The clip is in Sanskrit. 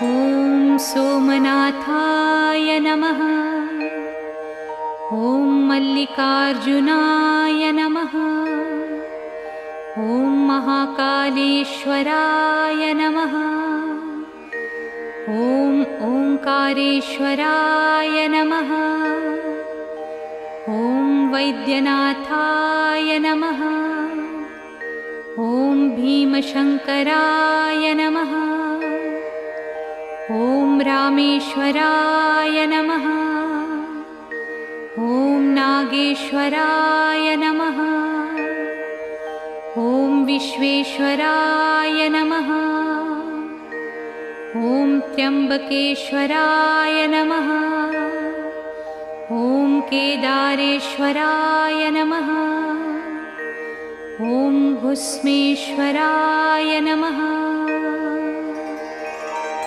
ॐ सोमनाथाय नमः। ॐ मल्लिकार्जुनाय नमः। ॐ महाकालेश्वराय नमः। ॐ ओंकारेश्वराय नमः। ॐ वैद्यनाथाय नमः। ॐ भीमशंकराय नमः। ॐ रामेश्वराय नमः। ॐ नागेश्वराय नमः। ॐ विश्वेश्वराय नमः। ॐ त्र्यंबकेश्वराय नमः। ॐ केदारेश्वराय नमः। ॐ भुस्मेश्वराय नमः।